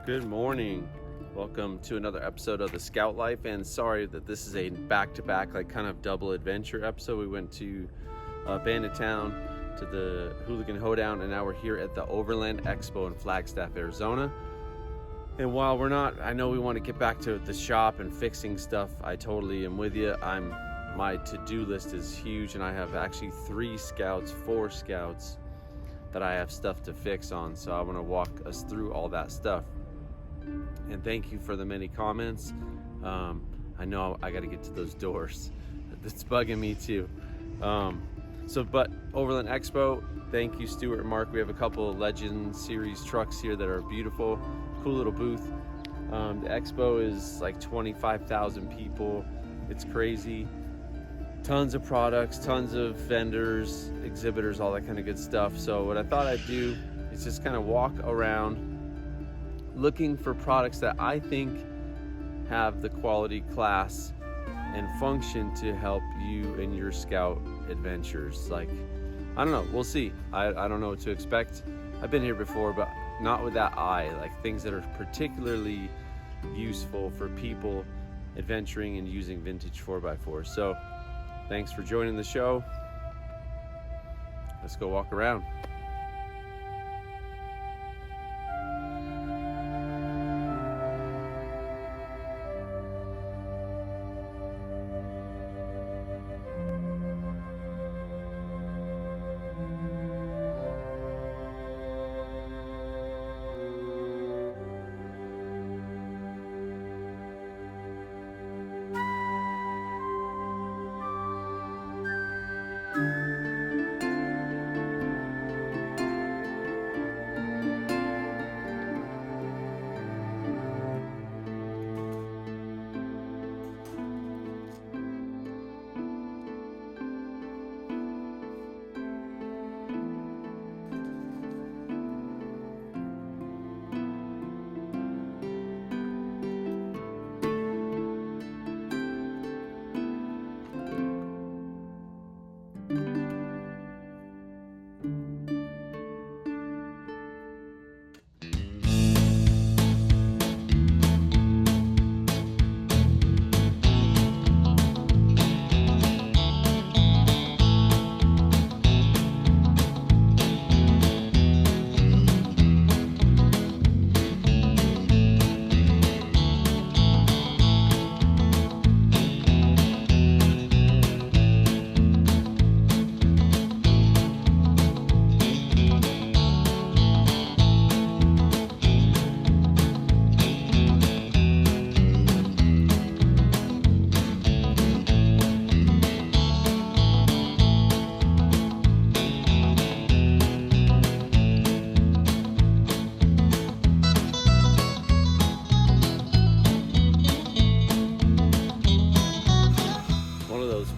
Good morning. Welcome to another episode of the Scout Life, and sorry that this is a back-to-back, like kind of double adventure episode. We went to Bandit Town, to the Hooligan Hoedown, and now we're here at the Overland Expo in Flagstaff, Arizona. And while we're not, I know we want to get back to the shop and fixing stuff. I totally am with you. My to-do list is huge, and I have actually 4 scouts that I have stuff to fix on. So I want to walk us through all that stuff. And thank you for the many comments. I know I got to get to those doors. It's bugging me too. But Overland Expo, thank you, Stuart and Mark. We have a couple of Legend Series trucks here that are beautiful. Cool little booth. The expo is like 25,000 people. It's crazy. Tons of products, tons of vendors, exhibitors, all that kind of good stuff. So what I thought I'd do is just kind of walk around looking for products that I think have the quality, class, and function to help you in your scout adventures. Like, I don't know, we'll see. I don't know what to expect. I've been here before, but not with that eye, like things that are particularly useful for people adventuring and using vintage 4x4. So thanks for joining the show. Let's go walk around.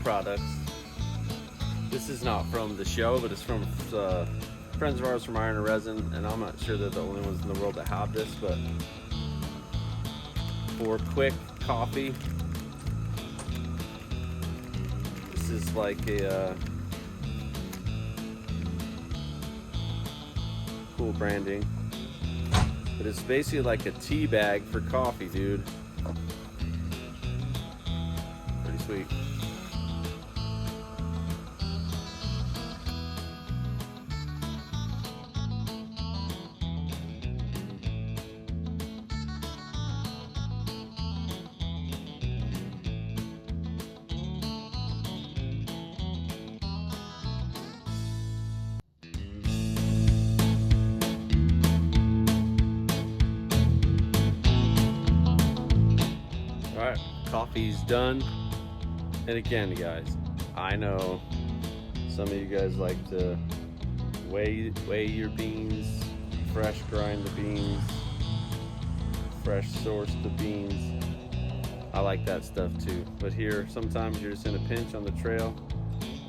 Products. This is not from the show, but it's from friends of ours from Iron and Resin, and I'm not sure they're the only ones in the world that have this, but for quick coffee, this is like a cool branding, but it's basically like a tea bag for coffee, dude. Pretty sweet. Alright, coffee's done. And again, guys, I know some of you guys like to weigh your beans, fresh grind the beans, fresh source the beans. I like that stuff too. But here, sometimes you're just in a pinch on the trail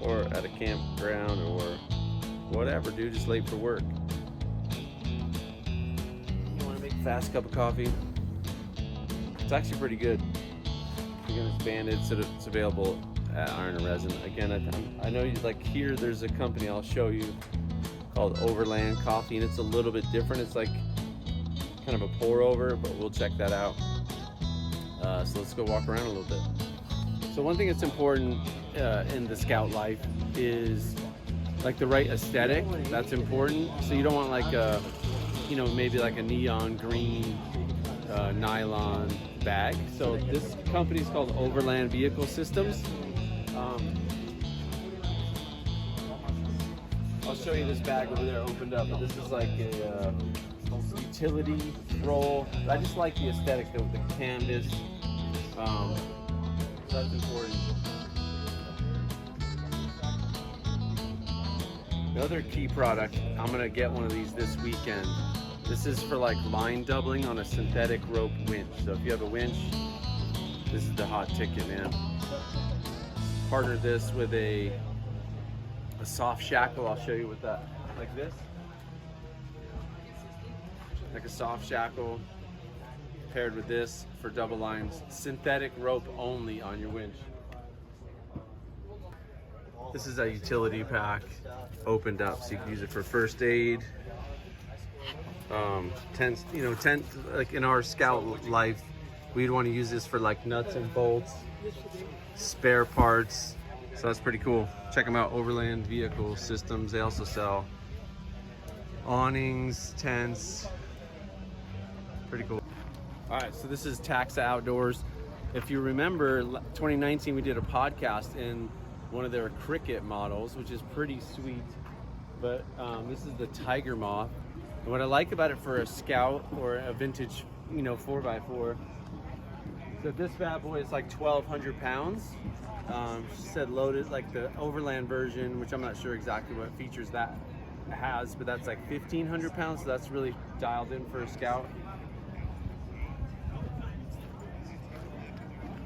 or at a campground or whatever, dude, just late for work. You want to make a fast cup of coffee? It's actually pretty good. You can expand it so that it's available at Iron and Resin. Again, I know you like here. There's a company I'll show you called Overland Coffee, and it's a little bit different. It's like kind of a pour over, but we'll check that out. So let's go walk around a little bit. So one thing that's important in the Scout life is like the right aesthetic. That's important. So you don't want like a, you know, maybe like a neon green nylon bag. So this company is called Overland Vehicle Systems. I'll show you this bag over there opened up, but this is like a utility roll. I just like the aesthetic of the canvas. So that's important. The other key product, I'm gonna get one of these this weekend. This is for like line doubling on a synthetic rope winch. So if you have a winch, this is the hot ticket, man. Partner this with a soft shackle. I'll show you what that, like this. Like a soft shackle paired with this for double lines. Synthetic rope only on your winch. This is a utility pack opened up, so you can use it for first aid. Tent, you know, like in our Scout life, we'd want to use this for like nuts and bolts, spare parts. So that's pretty cool. Check them out, Overland Vehicle Systems. They also sell awnings, tents. Pretty cool. All right, so this is Taxa Outdoors. If you remember, 2019 we did a podcast in one of their Cricket models, which is pretty sweet. But this is the Tiger Moth. And what I like about it for a Scout or a vintage, you know, 4x4, so this bad boy is like 1,200 pounds. She said loaded, like the Overland version, which I'm not sure exactly what features that has, but that's like 1,500 pounds, so that's really dialed in for a Scout.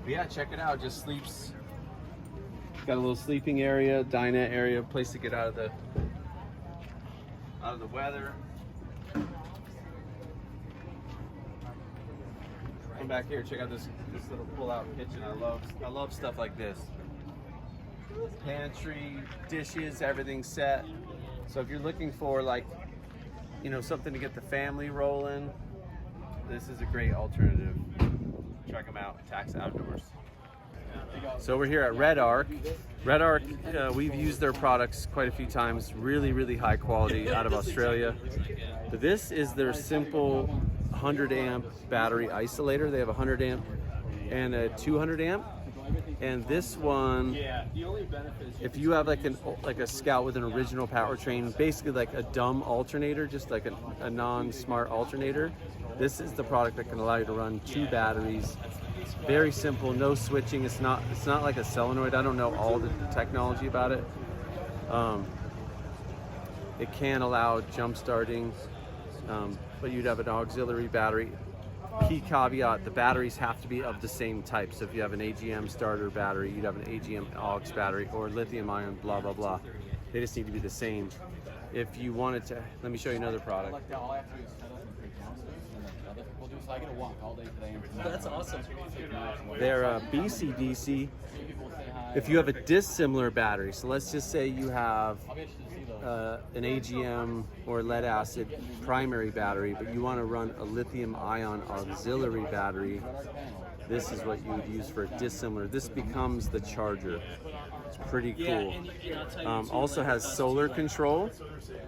But yeah, check it out. Just sleeps. Got a little sleeping area, dinette area, place to get out of the weather. Come back here, check out this little pull-out kitchen. I love stuff like this. Pantry, dishes, everything's set. So if you're looking for like, you know, something to get the family rolling, this is a great alternative. Check them out, Taxa Outdoors. So we're here at Red Arc. Red Arc, we've used their products quite a few times. Really, really high quality out of Australia. But this is their simple 100 amp battery isolator. They have a 100 amp and a 200 amp. And this one, if you have like a Scout with an original powertrain, basically like a dumb alternator, just like a non-smart alternator, this is the product that can allow you to run 2 batteries. Very simple, no switching. It's not like a solenoid. I don't know all the technology about it. It can allow jump starting, but you'd have an auxiliary battery. Key caveat, the batteries have to be of the same type. So if you have an AGM starter battery, you'd have an AGM aux battery, or lithium ion, blah, blah, blah. They just need to be the same. If you wanted to, let me show you another product. That's awesome. They're BCDC. If you have a dissimilar battery, so let's just say you have an AGM or lead acid primary battery, but you want to run a lithium ion auxiliary battery, this is what you would use for a dissimilar. This becomes the charger. It's pretty cool. Also has solar control.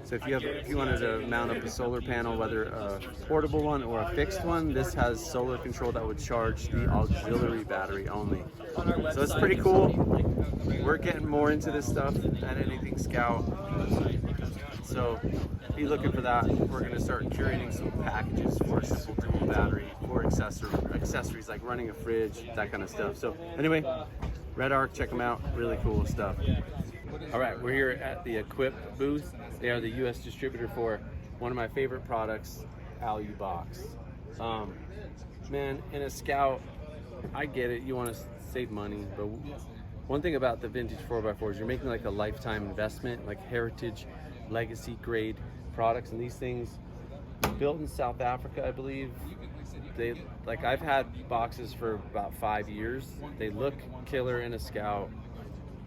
So if you wanted to mount up a solar panel, whether a portable one or a fixed one, this has solar control that would charge the auxiliary battery only. So it's pretty cool. We're getting more into this stuff at Anything Scout. So be looking for that. We're going to start curating some packages for a simple dual battery or accessories like running a fridge, that kind of stuff. So anyway, Red Arc, check them out. Really cool stuff. All right, we're here at the Equip booth. They are the U.S. distributor for one of my favorite products, AluBox. Man, in a Scout, I get it. You want to save money, but one thing about the vintage 4x4s, you're making like a lifetime investment, like heritage, legacy grade products, and these things built in South Africa, I believe. I've had boxes for about 5 years. They look killer in a Scout.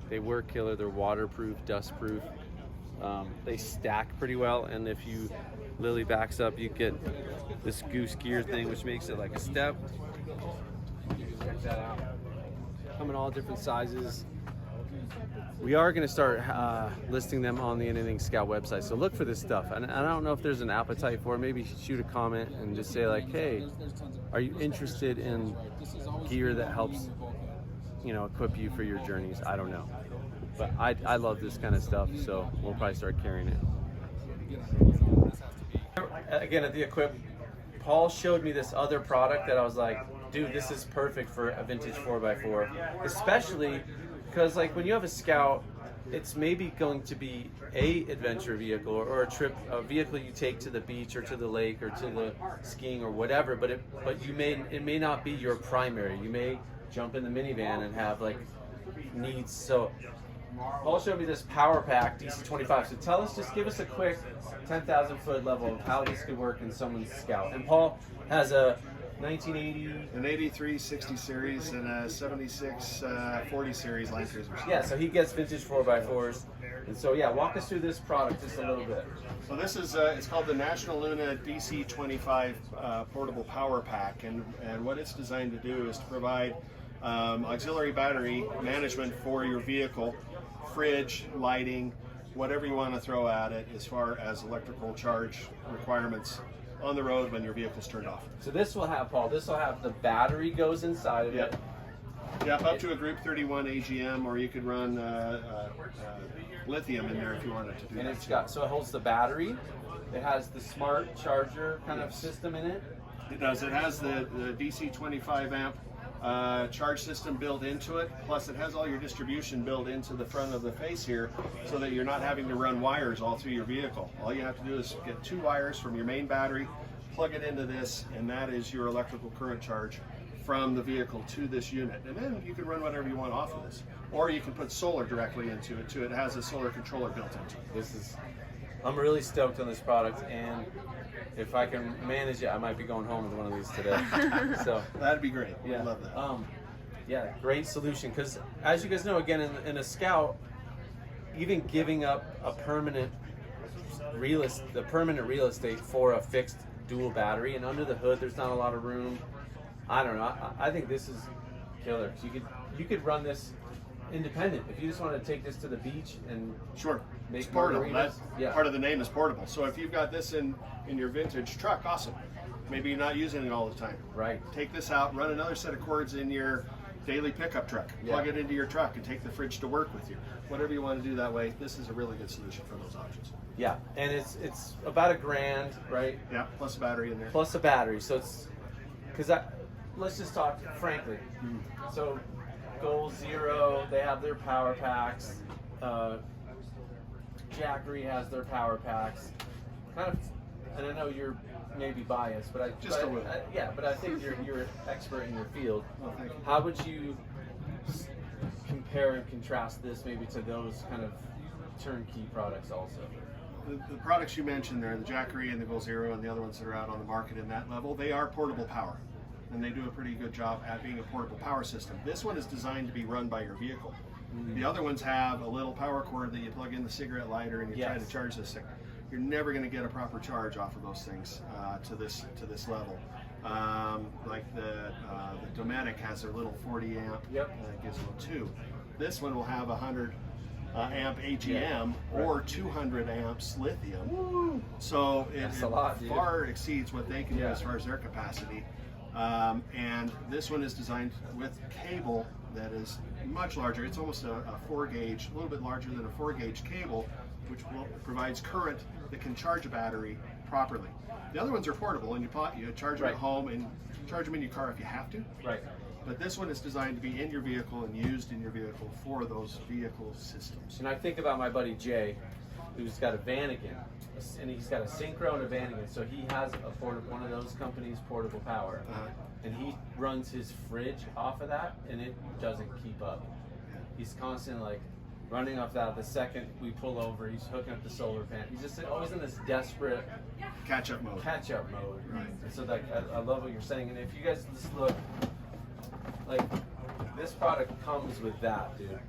They work killer. They're waterproof, dustproof. They stack pretty well, and if you lily backs up, you get this goose gear thing, which makes it like a step. Check that out. Come in all different sizes. We are going to start listing them on the Anything Scout website, so look for this stuff. And I don't know if there's an appetite for it. Maybe shoot a comment and just say like, hey, are you interested in gear that helps, you know, equip you for your journeys? I don't know, but I love this kind of stuff, so we'll probably start carrying it. Again, at the Equip, Paul showed me this other product that I was like, dude, this is perfect for a vintage 4x4, especially because like when you have a Scout, it's maybe going to be a adventure vehicle or a vehicle you take to the beach or to the lake or to the skiing or whatever, but it may not be your primary. You may jump in the minivan and have like needs. So Paul showed me this Power Pack DC25. So tell us, just give us a quick 10,000 foot level of how this could work in someone's Scout. And Paul has a 1980, an 83 60 series and a 76 40 series Land Cruiser. Yeah, so he gets vintage 4x4s. And so yeah, walk us through this product just a little bit. So this is it's called the National Luna DC25 portable power pack, and what it's designed to do is to provide auxiliary battery management for your vehicle, fridge, lighting, whatever you want to throw at it as far as electrical charge requirements on the road when your vehicle's turned off. So this will have, Paul, this will have the battery goes inside of it. Yep, up to a Group 31 AGM, or you could run lithium in there if you wanted to do and that. It's got, so it holds the battery. It has the smart charger kind of system in it. It does. It has the DC 25 amp charge system built into it, plus it has all your distribution built into the front of the face here, so that you're not having to run wires all through your vehicle. All you have to do is get 2 wires from your main battery, plug it into this, and that is your electrical current charge from the vehicle to this unit. And then you can run whatever you want off of this, or you can put solar directly into it too. It has a solar controller built into it. I'm really stoked on this product, and if I can manage it, I might be going home with one of these today. So that'd be great. Yeah, I love that. Yeah, great solution. Because as you guys know, again, in a Scout, even giving up a permanent real estate for a fixed dual battery, and under the hood, there's not a lot of room. I don't know. I think this is killer. So you could run this independent if you just want to take this to the beach and sure. Make it's portable. margaritas. That part of the name is portable. So if you've got this in your vintage truck, awesome. Maybe you're not using it all the time. Right. Take this out, run another set of cords in your daily pickup truck, plug it into your truck, and take the fridge to work with you. Whatever you want to do that way, this is a really good solution for those options. Yeah, and it's about $1,000, right? Yeah, plus a battery in there. Plus a battery. So it's let's just talk frankly. So Goal Zero, they have their power packs. Jackery has their power packs. Kind of, and I know you're maybe biased, but I think you're an expert in your field. Oh, thank you. How would you compare and contrast this maybe to those kind of turnkey products also? The products you mentioned there, the Jackery and the Goal Zero and the other ones that are out on the market in that level, they are portable power. And they do a pretty good job at being a portable power system. This one is designed to be run by your vehicle. The other ones have a little power cord that you plug in the cigarette lighter and you try to charge this thing. You're never going to get a proper charge off of those things to this level. Like the Dometic has their little 40 amp Gizmo 2. This one will have 100 amp AGM or 200 amps lithium. Woo. So it far exceeds what they can do as far as their capacity. And this one is designed with cable that is much larger. It's almost a 4-gauge, a little bit larger than a 4-gauge cable, which provides current that can charge a battery properly. The other ones are portable, and you charge them at home and charge them in your car if you have to. Right. But this one is designed to be in your vehicle and used in your vehicle for those vehicle systems. And I think about my buddy Jay, who's got a Vanagon, and he's got a Synchro and a Vanagon, so he has one of those companies' portable power, and he runs his fridge off of that, and it doesn't keep up. He's constantly like running off that. The second we pull over, he's hooking up the solar panel. He's just always in this desperate catch-up mode. Right. And so like I love what you're saying, and if you guys just look, like this product comes with that, dude.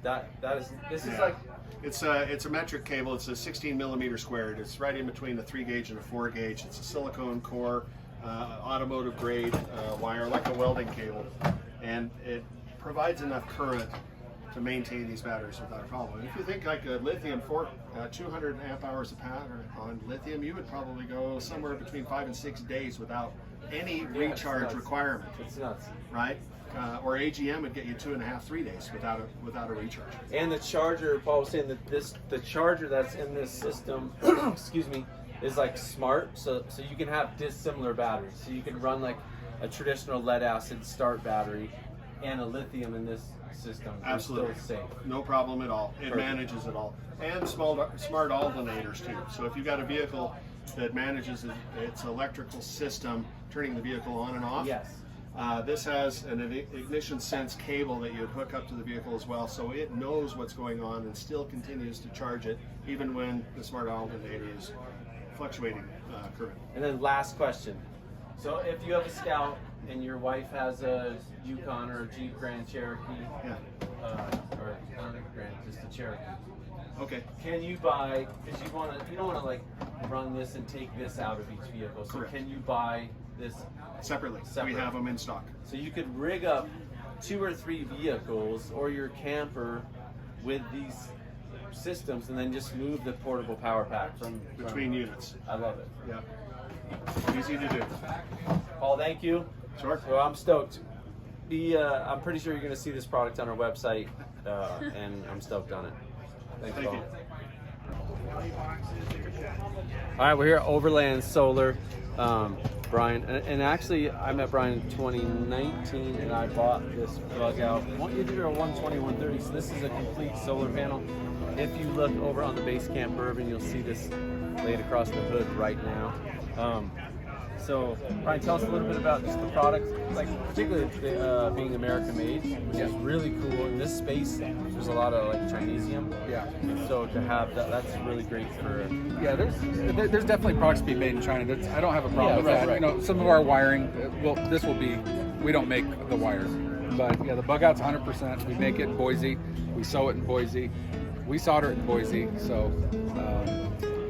This is like. It's a metric cable. It's a 16 millimeter squared. It's right in between the 3 gauge and a 4 gauge. It's a silicone core, automotive grade wire, like a welding cable, and it provides enough current to maintain these batteries without a problem. And if you think like a lithium 200 amp hours of power on lithium, you would probably go somewhere between 5 and 6 days without any recharge requirement. It's nuts, right? Or AGM would get you 2.5, 3 days without a recharge. And the charger, Paul was saying that the charger that's in this system, excuse me, is like smart. So you can have dissimilar batteries. So you can run like a traditional lead acid start battery and a lithium in this system. Absolutely, still safe. No problem at all. It manages it all, and smart alternators too. So if you've got a vehicle that manages its electrical system, turning the vehicle on and off. Yes. This has an ignition sense cable that you'd hook up to the vehicle as well, so it knows what's going on and still continues to charge it even when the smart alternator is fluctuating current. And then last question. So if you have a Scout and your wife has a Yukon or a Jeep Grand Cherokee, or not a Grand, just a Cherokee. Okay. Can you buy, because you don't want to like run this and take this out of each vehicle, so Correct. can you buy this Separately. We have them in stock. So you could rig up 2 or 3 vehicles or your camper with these systems and then just move the portable power pack from Between units. I love it. Yeah. Easy to do. Paul, thank you. Sure. So I'm stoked. I'm pretty sure you're going to see this product on our website, and I'm stoked on it. Thanks, Thank Paul. you. All right, we're here at Overland Solar. Brian, and actually I met Brian in 2019 and I bought this bug out. I want you to do a 120, 130, so this is a complete solar panel. If you look over on the base camp bourbon, you'll see this laid across the hood right now. So, Brian, tell us a little bit about just the product, like particularly being American made, which is really cool. In this space, there's a lot of like Chinesium. Yeah. So to have that, that's really great for. Yeah, there's definitely products to be made in China. I don't have a problem with that. Right. You know, some of our wiring, we don't make the wires, but yeah, the bug out's 100%. We make it in Boise. We sew it in Boise. We solder it in Boise. So.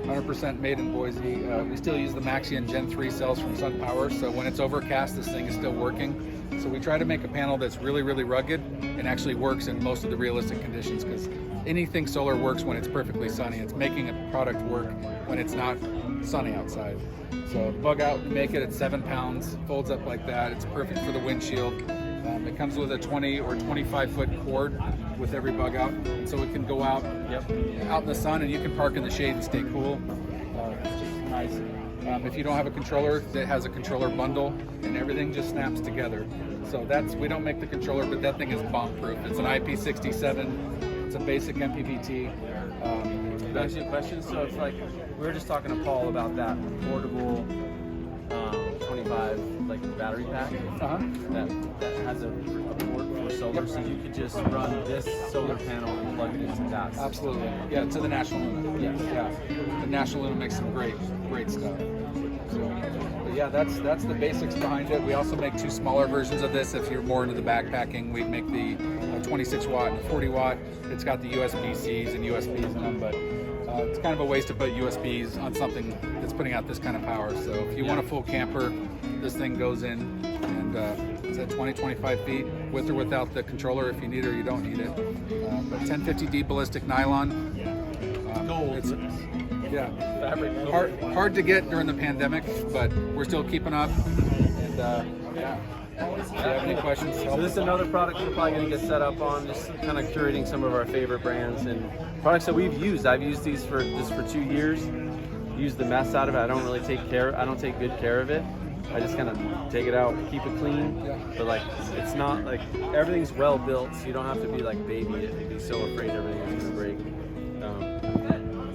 100% made in Boise. We still use the Maxion Gen 3 cells from SunPower, so when it's overcast, this thing is still working. So we try to make a panel that's really, really rugged and actually works in most of the realistic conditions, because anything solar works when it's perfectly sunny. It's making a product work when it's not sunny outside. So bug out, we make it at 7 pounds, folds up like that. It's perfect for the windshield. It comes with a 20 or 25 foot cord with every bug out, so it can go out out in the sun, and you can park in the shade and stay cool. It's just nice. If you don't have a controller, that has a controller bundle, and everything just snaps together. So we don't make the controller, but that thing is bomb proof. It's an IP67. It's a basic MPPT. Can I ask you a question? So it's like we were just talking to Paul about that portable 25 like battery pack that has a port for solar, so you could just run this solar panel and plug it into that. Absolutely, yeah, to the National Luna. Yes. Yeah, the National Luna makes some great stuff. So, but yeah, that's the basics behind it. We also make 2 smaller versions of this if you're more into the backpacking. We make the 26 watt and 40 watt. It's got the USB-Cs and USBs in them, but it's kind of a waste to put USBs on something that's putting out this kind of power. So if you want a full camper, this thing goes in, and it's at 20-25 feet with or without the controller if you need it or you don't need it. But 1050D ballistic nylon. Gold. Yeah. Fabric. Hard to get during the pandemic, but we're still keeping up. And yeah. If you have any questions, So this is another product we're probably going to get set up on, just kind of curating some of our favorite brands and products that we've used. I've used these for 2 years. Used the mess out of it. I don't take good care of it. I just kind of take it out, keep it clean. But like, it's not like everything's well built, so you don't have to be like baby it and be so afraid everything's going to break.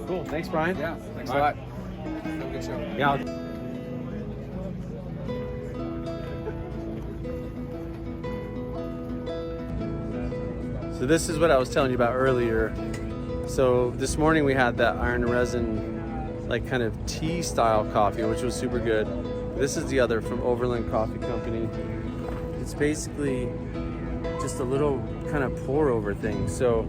Cool. Thanks, Brian. Yeah. Thanks a All lot. right. Have a good show. Yeah. So this is what I was telling you about earlier. So this morning we had that iron resin, like kind of tea style coffee, which was super good. This is the other from Overland Coffee Company. It's basically just a little kind of pour over thing. So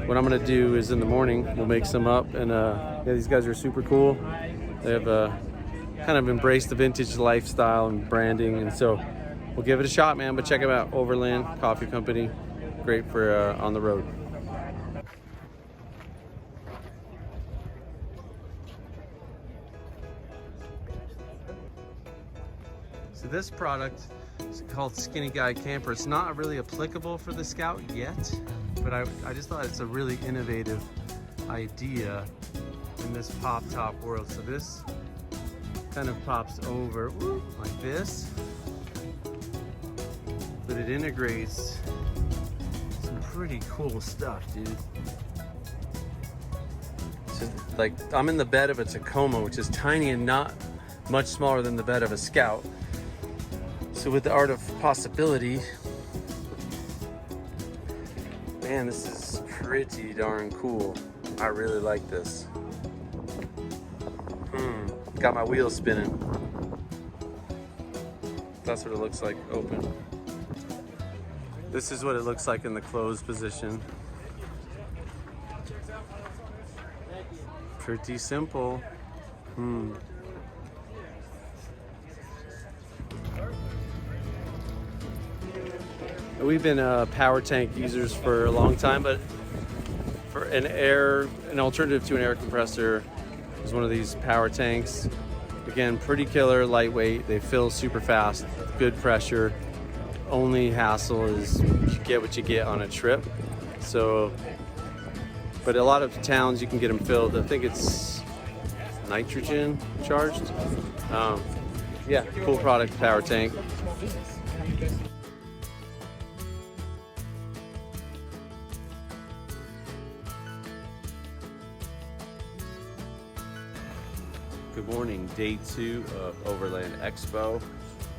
what I'm gonna do is in the morning we'll make some up, and yeah, these guys are super cool. They have kind of embraced the vintage lifestyle and branding, and so we'll give it a shot, man. But check them out, Overland Coffee Company, great for on the road. So this product is called Skinny Guy Camper. It's not really applicable for the Scout yet, but I just thought it's a really innovative idea in this pop top world. So this kind of pops over like this, but it integrates some pretty cool stuff, dude. So, like, I'm in the bed of a Tacoma, which is tiny and not much smaller than the bed of a Scout. So with the art of possibility, man, this is pretty darn cool. I really like this. Got my wheels spinning. That's what it looks like open. This is what it looks like in the closed position. Pretty simple. We've been power tank users for a long time, but for an alternative to an air compressor is one of these power tanks. Again, pretty killer, lightweight. They fill super fast, good pressure. Only hassle is you get what you get on a trip. So, but a lot of towns you can get them filled. I think it's nitrogen charged. Yeah, cool product, power tank. Good morning, day 2 of Overland Expo.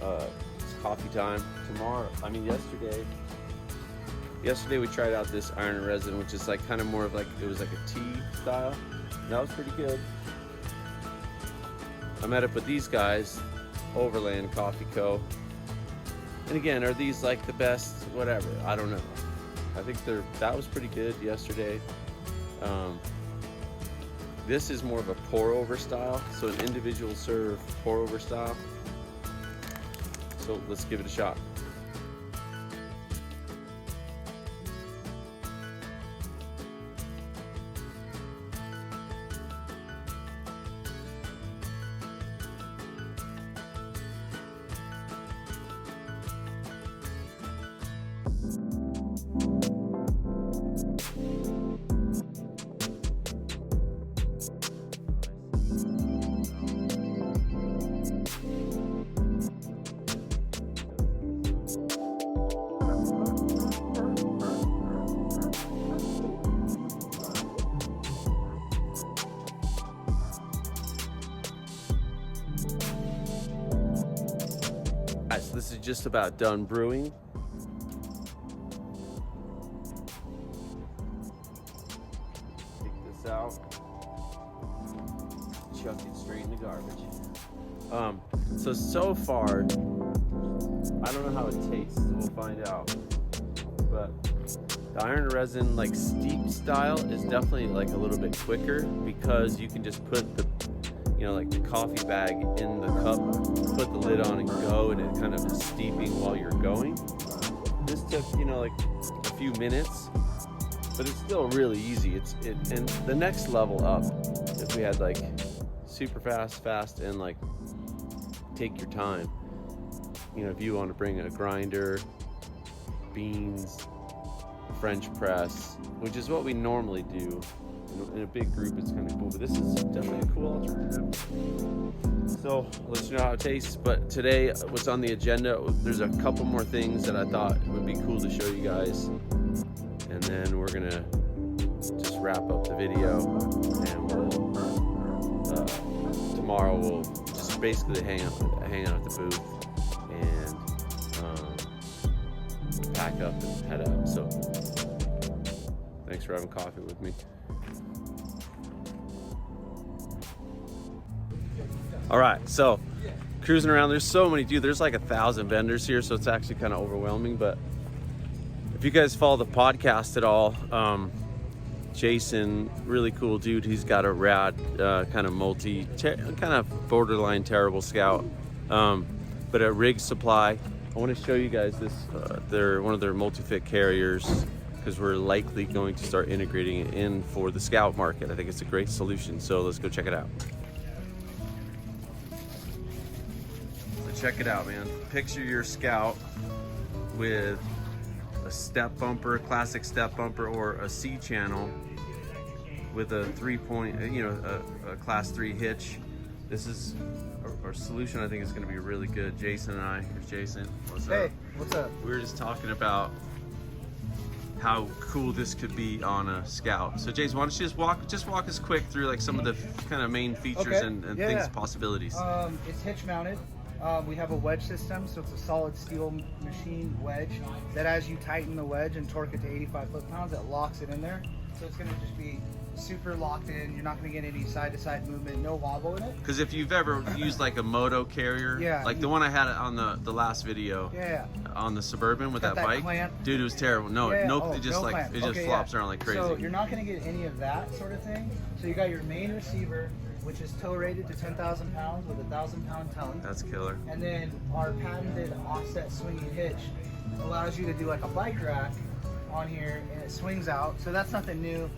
It's coffee time tomorrow. Yesterday we tried out this iron and resin, which is like kind of more of like, it was like a tea style. That was pretty good. I met up with these guys, Overland Coffee Co. And again, are these like the best? Whatever, I don't know. I think that was pretty good yesterday. This is more of a pour over style, so an individual serve pour over style. So let's give it a shot. So this is just about done brewing. Take this out. Chuck it straight in the garbage. So far, I don't know how it tastes. We'll find out. But the iron resin, like steep style, is definitely like a little bit quicker because you can just put the like the coffee bag in the cup, put the lid on and go, and it kind of is steeping while you're going. This took, like a few minutes, but it's still really easy. And the next level up, if we had like super fast, and like take your time, if you want to bring a grinder, beans, French press, which is what we normally do. In a big group, it's kind of cool, but this is definitely a cool alternative. So I'll let you know how it tastes. But today, what's on the agenda, there's a couple more things that I thought would be cool to show you guys, and then we're gonna just wrap up the video, and we'll tomorrow we'll just basically hang out at the booth and pack up and head out. So thanks for having coffee with me. All right, so cruising around, there's so many, dude, there's like 1,000 vendors here, so it's actually kind of overwhelming, but if you guys follow the podcast at all, Jason, really cool dude. He's got a rad kind of borderline terrible Scout, but at Rig Supply. I want to show you guys this. They're one of their multi-fit carriers, because we're likely going to start integrating it in for the Scout market. I think it's a great solution, so let's go check it out. So check it out, man. Picture your Scout with a step bumper, classic step bumper, or a C channel with a 3-point, a class 3 hitch. This is our solution. I think is going to be really good. Jason and I. Here's Jason. What's up? Hey, what's up? We were just talking about how cool this could be on a Scout. So Jason, why don't you just walk us quick through like some of the kind of main features and things, possibilities. It's hitch mounted. We have a wedge system, so it's a solid steel machine wedge that as you tighten the wedge and torque it to 85 foot-pounds, it locks it in there. So it's going to just be super locked in. You're not going to get any side-to-side movement, no wobble in it. Because if you've ever used like a moto carrier, like the one I had on the last video, on the Suburban with that bike, clamp. Dude, it was terrible. It just flops around like crazy. So you're not going to get any of that sort of thing. So you got your main receiver, which is tow rated to 10,000 pounds with a 1,000-pound tongue. That's killer. And then our patented offset swinging hitch allows you to do like a bike rack on here, and it swings out. So that's nothing new,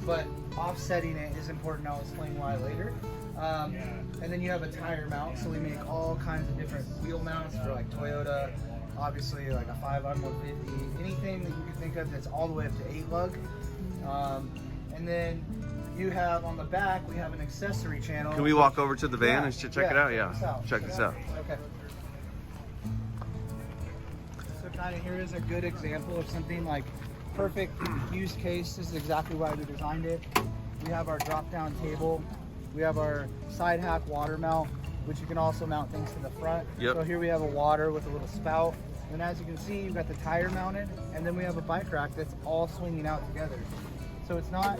but offsetting it is important. I'll explain why later. And then you have a tire mount. So we make all kinds of different wheel mounts for like Toyota, obviously like a 5R150, anything that you can think of that's all the way up to 8 lug. And then you have on the back, we have an accessory channel. Can we walk over to the van and check it out? Check this out. Okay. So kind of here is a good example of something like perfect use case. This is exactly why we designed it. We have our drop down table. We have our side hack water mount, which you can also mount things to the front. So here we have a water with a little spout. And as you can see, you've got the tire mounted, and then we have a bike rack that's all swinging out together. So it's not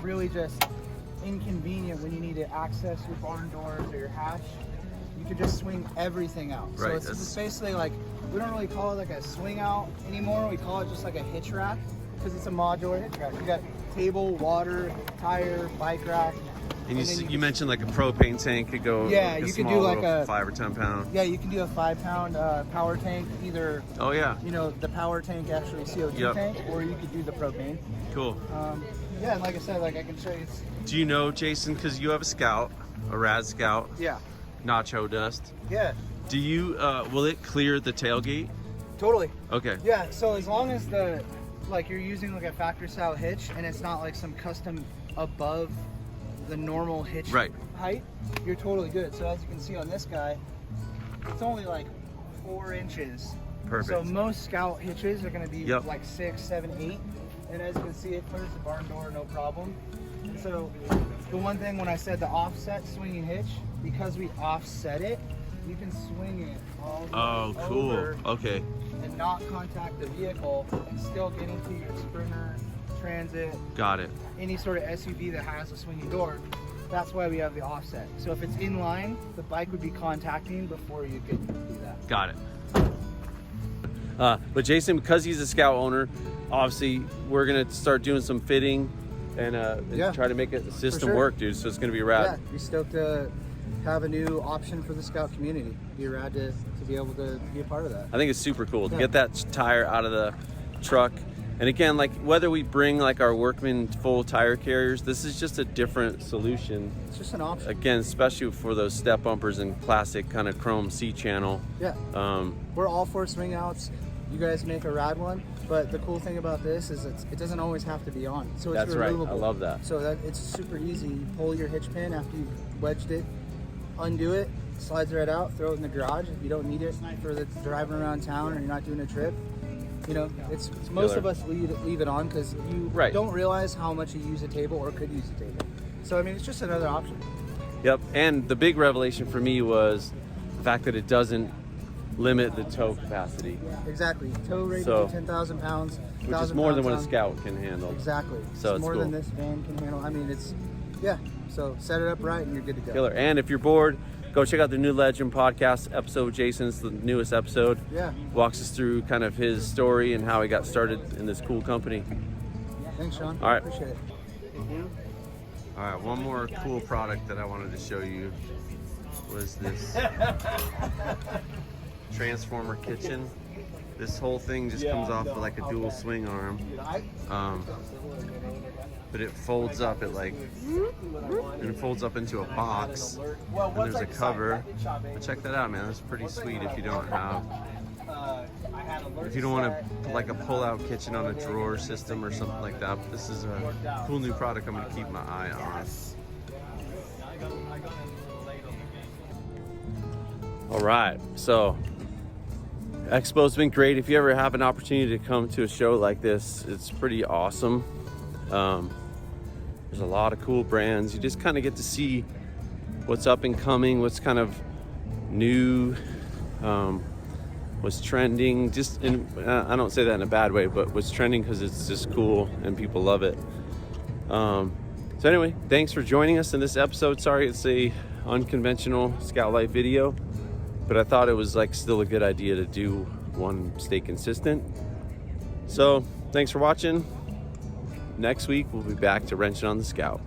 really just inconvenient when you need to access your barn doors or your hatch. You could just swing everything out. Right. So it's basically like, we don't really call it like a swing out anymore. We call it just like a hitch rack, because it's a modular hitch rack. You got table, water, tire, bike rack. And you mentioned like a propane tank could go. Yeah, like you small, could do like a 5 or 10 pound. Yeah, you can do a 5-pound power tank, either. Oh yeah. The power tank actually CO2 tank, or you could do the propane. Cool. Yeah, and like I said, like I can show you. Do you know, Jason, because you have a Scout, a rad Scout? Yeah. Nacho dust. Yeah. Do you? Will it clear the tailgate? Totally. Okay. Yeah. So as long as you're using like a factory style hitch, and it's not like some custom above the normal hitch height, you're totally good. So as you can see on this guy, it's only like 4 inches. Perfect. So most Scout hitches are going to be like 6, 7, 8. And as you can see, it clears the barn door, no problem. And so the one thing when I said the offset swinging hitch, because we offset it, you can swing it all the way over Okay. and not contact the vehicle and still get into your Sprinter, Transit. Got it. Any sort of SUV that has a swinging door. That's why we have the offset. So if it's in line, the bike would be contacting before you could do that. Got it. But Jason, because he's a Scout owner, obviously we're gonna start doing some fitting and try to make the system work, dude. So it's gonna be rad. Yeah, we're stoked to have a new option for the Scout community. Be rad to be able to be a part of that. I think it's super cool to get that tire out of the truck. And again, like whether we bring like our Workman full tire carriers, this is just a different solution. It's just an option. Again, especially for those step bumpers and classic kind of chrome C channel. Yeah. We're all for swing outs. You guys make a rad one, but the cool thing about this is it doesn't always have to be on. So it's removable. Right. I love that. So it's super easy. You pull your hitch pin after you've wedged it, undo it, slides right out, throw it in the garage. If you don't need it for the driving around town or you're not doing a trip, it's most of us leave it on because you don't realize how much you use a table or could use a table. So I mean, it's just another option. Yep. And the big revelation for me was the fact that it doesn't limit the tow capacity. Exactly. Tow rated to 10,000 pounds. Which is more than what a Scout can handle. Exactly. So it's more than this van can handle. I mean, so set it up right and you're good to go. Killer. And if you're bored, go check out the New Legend podcast episode. Jason's the newest episode. Yeah. Walks us through kind of his story and how he got started in this cool company. Thanks, Sean. All right. Appreciate it. All right, one more cool product that I wanted to show you was this transformer kitchen. This whole thing just comes off with like a dual swing arm, but it folds up. It folds up into a box, and there's a cover. But check that out, man. That's pretty sweet. If you don't want to put like a pull-out kitchen on a drawer system or something like that, this is a cool new product I'm going to keep my eye on. All right, so Expo's been great. If you ever have an opportunity to come to a show like this, it's pretty awesome. There's a lot of cool brands. You just kind of get to see what's up and coming, what's kind of new, what's trending. I don't say that in a bad way, but what's trending because it's just cool and people love it. So anyway, thanks for joining us in this episode. Sorry it's a unconventional Scout Life video, but I thought it was like still a good idea to do one, stay consistent. So thanks for watching. Next week we'll be back to wrenching on the Scout.